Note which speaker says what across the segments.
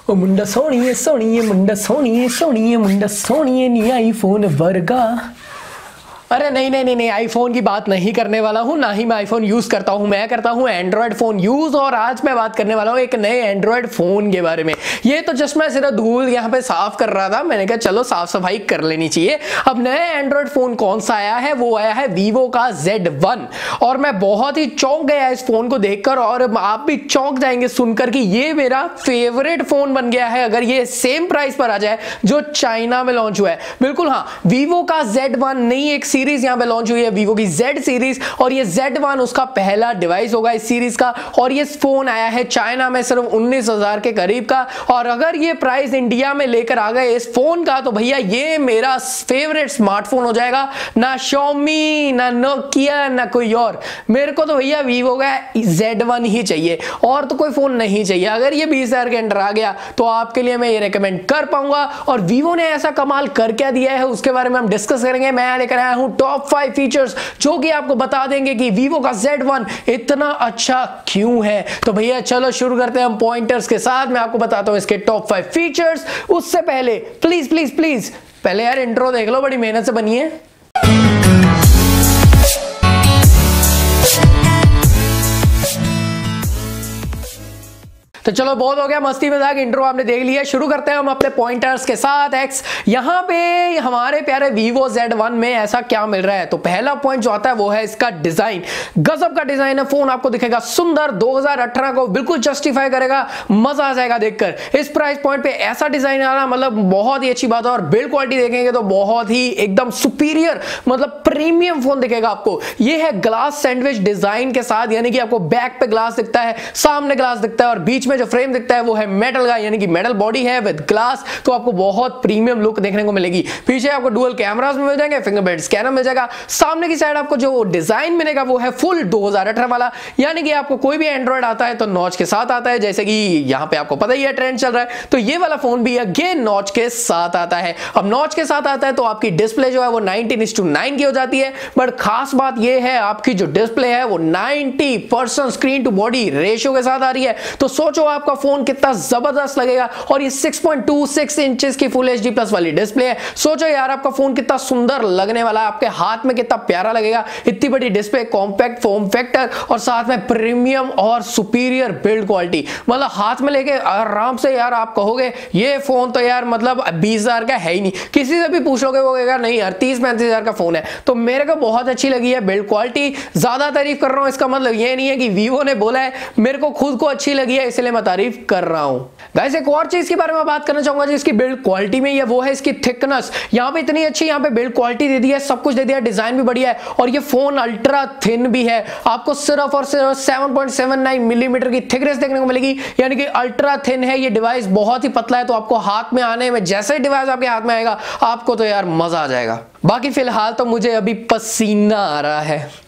Speaker 1: ओ मुंडा सोनिए सोनिए मुंडा सोनिए सोनिए मुंडा सोनिए नी iPhone वर्गा। अरे नहीं नहीं नहीं नहीं, आईफोन की बात नहीं करने वाला हूं, ना ही मैं आईफोन यूज करता हूं। मैं करता हूं एंड्रॉयड फोन यूज, और आज मैं बात करने वाला हूं एक नए एंड्रॉयड फोन के बारे में। ये तो जस्ट मैं सिर्फ धूल यहाँ पे साफ कर रहा था, मैंने कहा चलो साफ सफाई कर लेनी चाहिए। अब नया एंड्रॉयड फोन कौन सा आया है? वो आया है वीवो का Z1, और मैं बहुत ही चौंक गया इस फोन को देखकर, और आप भी चौंक जाएंगे सुनकर कि ये मेरा फेवरेट फोन बन गया है अगर ये सेम प्राइस पर आ जाए जो चाइना में लॉन्च हुआ है। बिल्कुल हाँ, वीवो का Z1 नई एक सीरीज यहां पे लॉन्च हुई है, वीवो की Z सीरीज, और ये Z1 उसका पहला डिवाइस होगा इस सीरीज का। और ये फोन आया है चाइना में सिर्फ 19,000 के करीब का, और अगर ये प्राइस इंडिया में लेकर आ गए इस फोन का तो भैया ये मेरा फेवरेट स्मार्टफोन हो जाएगा। ना Xiaomi, ना नोकिया, ना कोई और, मेरे को तो भैया वीवो का Z1 ही चाहिए, और तो कोई फोन नहीं चाहिए। अगर ये 20,000 के अंदर आ गया तो आपके लिए मैं ये रेकमेंड कर पाऊंगा। और वीवो ने ऐसा कमाल कर क्या दिया है उसके बारे में हम डिस्कस करेंगे। मैं लेकर आया हूं टॉप 5 फीचर्स जो कि आपको बता देंगे कि वीवो का Z1 इतना अच्छा क्यों है। तो भैया चलो शुरू करते हैं हम पॉइंटर्स के साथ। मैं आपको बताता हूं इसके टॉप 5 फीचर्स। उससे पहले प्लीज प्लीज प्लीज पहले यार इंट्रो देख लो, बड़ी मेहनत से बनी है। तो चलो बहुत हो गया मस्ती मजाक, इंट्रो आपने देख लिया। शुरू करते हैं हम अपने पॉइंटर्स के साथ। एक्स यहाँ पे हमारे प्यारे वीवो Z1 में ऐसा क्या मिल रहा है? तो पहला पॉइंट जो आता है वो है इसका डिजाइन। गजब का डिजाइन है, फोन आपको दिखेगा सुंदर, 2018 को बिल्कुल जस्टिफाई करेगा, मजा आ जाएगा देखकर। इस प्राइस पॉइंट पे ऐसा डिजाइन आना मतलब बहुत ही अच्छी बात है। और बिल्ड क्वालिटी देखेंगे तो बहुत ही एकदम सुपीरियर मतलब प्रीमियम फोन दिखेगा आपको। ये है ग्लास सैंडविच डिजाइन के साथ, यानी कि आपको बैक पे ग्लास दिखता है, सामने ग्लास दिखता है, और बीच में जो फ्रेम दिखता है वो है मेटल का, यानी कि मेटल बॉडी है विद ग्लास। तो आपको बहुत प्रीमियम लुक देखने को मिलेगी। पीछे आपको डुअल कैमरास मिल जाएंगे, फिंगरप्रिंट स्कैनर मिल जाएगा। सामने की साइड आपको जो डिजाइन मिलेगा वो है फुल 2018 वाला, यानी कि आपको कोई भी एंड्रॉइड आता है तो नॉच के साथ आता है, जैसे कि यहां पे आपको पता ही है ट्रेंड चल रहा है। तो ये वाला फोन भी अगेन नॉच के साथ आता है। अब नॉच के साथ आता है तो आपकी डिस्प्ले जो है वो 19:9 की हो जाती है। बट खास बात ये है आपकी जो डिस्प्ले है वो 90% स्क्रीन टू बॉडी रेशियो के साथ आ रही है। तो सोचो आपका फोन कितना जबरदस्त लगेगा। और ये 6.26 इंचेस की फुल HD प्लस वाली डिस्प्ले है। सोचो यार आपका फोन कितना सुंदर लगने वाला है, आपके हाथ में कितना प्यारा लगेगा। इतनी बड़ी डिस्प्ले, कॉम्पैक्ट फॉर्म फैक्टर, और साथ में प्रीमियम और सुपीरियर बिल्ड क्वालिटी। मतलब हाथ में लेके आराम से यार आप कहोगे ये फोन तो यार मतलब 20,000 का है ही नहीं। किसी से भी पूछ लोगे वो कहेगा नहीं यार 30-35,000 का फोन है। तो मेरे को बहुत अच्छी लगी है बिल्ड क्वालिटी। ज्यादा तारीफ कर रहा हूं इसका मतलब ये नहीं है कि वीवो ने बोला है, मेरे को खुद को अच्छी लगी है इसलिए मैं तारीफ कर रहा हूं। गाइस एक और चीज के बारे में बात करना चाहूंगा जिसकी बिल्ड क्वालिटी में है, वो है इसकी थिकनेस। यहां पे इतनी अच्छी यहां पे बिल्ड क्वालिटी दे दी है, सब कुछ दे दिया, डिजाइन भी बढ़िया है, और ये फोन अल्ट्रा थिन भी है। आपको सिर्फ और सिर्फ 7.79 मिलीमीटर की थिकनेस देखने को मिलेगी, यानी कि अल्ट्रा थिन है ये डिवाइस, बहुत ही पतला है। तो आपको हाथ में आने में, जैसे ही डिवाइस आपके हाथ में आएगा आपको तो यार मजा आ जाएगा। बाकी फिलहाल तो मुझे अभी पसीना आ रहा है।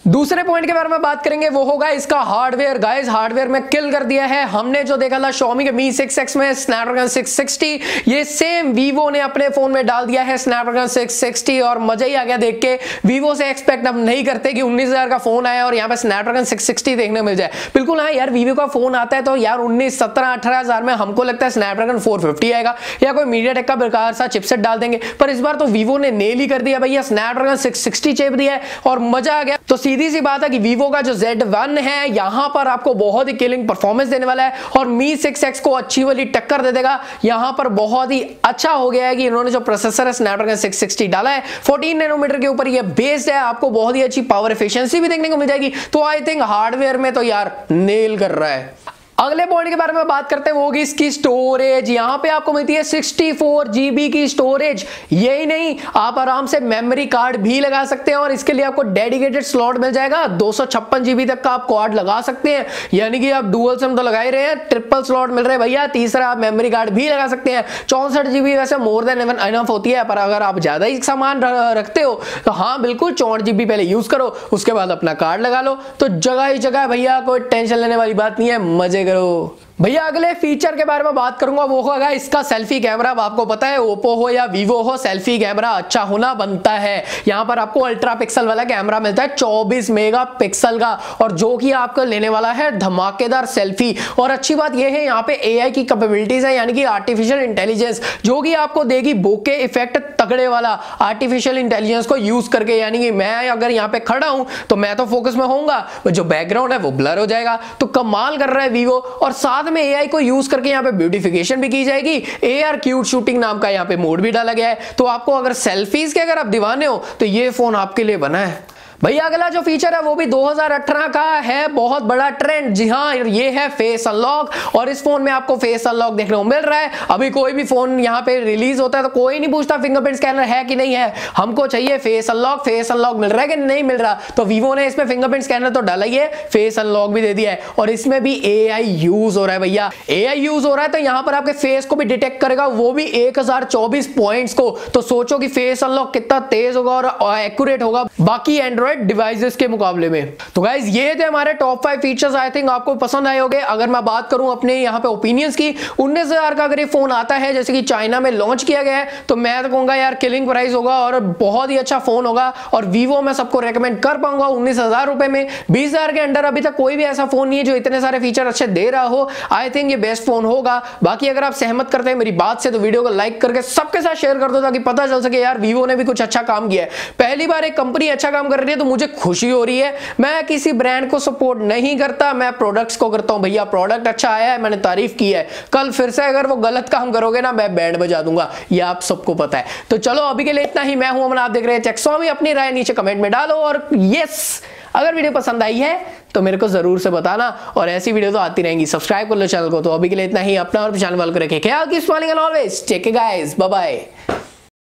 Speaker 1: दूसरे पॉइंट के बारे में बात करेंगे वो होगा इसका हार्डवेयर। गाइस हार्डवेयर में किल कर दिया है। हमने जो देखा था Xiaomi के Mi 6X में Snapdragon 660, ये सेम Vivo ने अपने फोन में डाल दिया है Snapdragon 660, और मजा ही आ गया देख के। Vivo से एक्सपेक्ट हम नहीं करते कि 19,000 का फोन आया और यहाँ पे Snapdragon 660 देखने मिल जाए। बिल्कुल हाँ यार, Vivo का फोन आता है तो यार 19, 17, 18,000 में हमको लगता है Snapdragon 450 आएगा या कोई MediaTek का बेकार सा चिपसेट डाल देंगे। पर इस बार तो Vivo ने नेल ही कर दिया भैया, Snapdragon 660 चिप दिया है और मजा आ गया। तो सीधी सी बात है कि Vivo का जो Z1 है यहां पर आपको बहुत ही किलिंग परफॉर्मेंस देने वाला है, और Mi 6X को अच्छी वाली टक्कर दे देगा। यहां पर बहुत ही अच्छा हो गया है कि इन्होंने जो प्रोसेसर है Snapdragon 660 डाला है, 14 नैनोमीटर के ऊपर ये बेस्ड है। आपको बहुत ही अच्छी पावर एफिशिएंसी भी देखने को मिल जाएगी। तो आई थिंक हार्डवेयर में तो यार नेल कर रहा है। अगले पॉइंट के बारे में बात करते हैं वो होगी इसकी स्टोरेज। यहां पे आपको मिलती है 64 GB की स्टोरेज। यही नहीं, आप आराम से मेमोरी कार्ड भी लगा सकते हैं, और इसके लिए आपको डेडिकेटेड स्लॉट मिल जाएगा। 256 GB तक का आप कार्ड लगा सकते हैं, यानी कि आप डुअल सिम तो लगा ही रहे हैं, ट्रिपल स्लॉट मिल रहे हैं भैया। तीसरा आप मेमोरी कार्ड भी लगा सकते हैं। 64 GB वैसे मोर देन इनफ होती है, पर अगर आप ज्यादा ही सामान रखते हो तो हाँ बिल्कुल 64 GB पहले यूज करो, उसके बाद अपना कार्ड लगा लो। तो जगह ही जगह भैया, कोई टेंशन लेने वाली बात नहीं है, मजे करो। भैया अगले फीचर के बारे में बात करूंगा वो होगा इसका सेल्फी कैमरा। अब आपको पता है ओप्पो हो या वीवो हो, सेल्फी कैमरा अच्छा होना बनता है। यहां पर आपको अल्ट्रा पिक्सल वाला कैमरा मिलता है 24 मेगापिक्सल का, और जो कि आपको लेने वाला है धमाकेदार सेल्फी। और अच्छी बात यह है यहाँ पे एआई की कैपेबिलिटीज है, यानी कि आर्टिफिशियल इंटेलिजेंस, जो कि आपको देगी बोके इफेक्ट तगड़े वाला आर्टिफिशियल इंटेलिजेंस को यूज करके। यानी कि मैं अगर यहाँ पे खड़ा हूं तो मैं तो फोकस में होऊंगा, जो बैकग्राउंड है वो ब्लर हो जाएगा। तो कमाल कर रहा है वीवो। और साथ में एआई को यूज करके यहाँ पे ब्यूटिफिकेशन भी की जाएगी। एआर क्यूट शूटिंग नाम का यहाँ पे मोड भी डाला गया है। तो आपको अगर सेल्फीज के अगर आप दीवाने हो तो ये फोन आपके लिए बना है। भैया अगला जो फीचर है वो भी 2018 का है, बहुत बड़ा ट्रेंड। जी हाँ, ये है फेस अनलॉक। और इस फोन में आपको फेस अनलॉक देखने को मिल रहा है। अभी कोई भी फोन यहाँ पे रिलीज होता है तो कोई नहीं पूछता फिंगरप्रिंट स्कैनर है कि नहीं है, हमको चाहिए फेस अनलॉक। फेस अनलॉक मिल रहा है कि नहीं मिल रहा, तो वीवो ने इसमें फिंगरप्रिंट स्कैनर तो डाला ही है, फेस अनलॉक भी दे दिया है। और इसमें भी एआई यूज हो रहा है भैया। एआई यूज हो रहा है तो यहाँ पर आपके फेस को भी डिटेक्ट करेगा, वो भी 1024 पॉइंट्स को। तो सोचो कि फेस अनलॉक कितना तेज होगा और एक्यूरेट होगा बाकी एंड्रॉइड डिवाइसेस के मुकाबले में। तो गाइस ये थे हमारे टॉप 5 फीचर्स। आई थिंक आपको पसंद आए होंगे। अगर मैं बात करूं अपने यहां पे ओपिनियंस की, 19,000 का अगर ये फोन आता है जैसे कि चाइना में लॉन्च किया गया है, तो मैं तो कहूंगा यार किलिंग प्राइस होगा और बहुत ही अच्छा फोन होगा। और वीवो मैं सबको रेकमेंड कर पाऊंगा 19,000 रुपए में। 20,000 के अंडर अभी तक कोई भी ऐसा फोन नहीं है जो इतने सारे फीचर अच्छे दे रहा हो। आई थिंक ये बेस्ट फोन होगा। बाकी अगर आप सहमत करते हैं मेरी बात से तो वीडियो को लाइक करके सबके साथ शेयर कर दो, ताकि पता चल सके यार वीवो ने भी कुछ अच्छा काम किया है। पहली बार एक कंपनी अच्छा काम कर रही है तो मुझे खुशी हो रही है। मैं किसी ब्रांड को सपोर्ट नहीं करता, मैं प्रोडक्ट्स को करता हूं। भैया प्रोडक्ट अच्छा आया है, मैंने तारीफ की है। कल फिर से अगर वो गलत काम करोगे ना, मैं बैंड बजा दूंगा, ये आप सबको पता है। तो चलो अभी के लिए इतना ही। मैं हूं अमन, आप देख रहे हैं स्वामी। अपनी राय नीचे कमेंट में डालो। और यस, अगर वीडियो पसंद आई है तो मेरे को जरूर से बताना, और ऐसी वीडियो तो आती रहेंगी। सब्सक्राइब कर लो चैनल को। तो अभी के लिए इतना ही। अपना और चैनल वालों को रखें ख्याल, keep smiling and always take care guys, bye bye.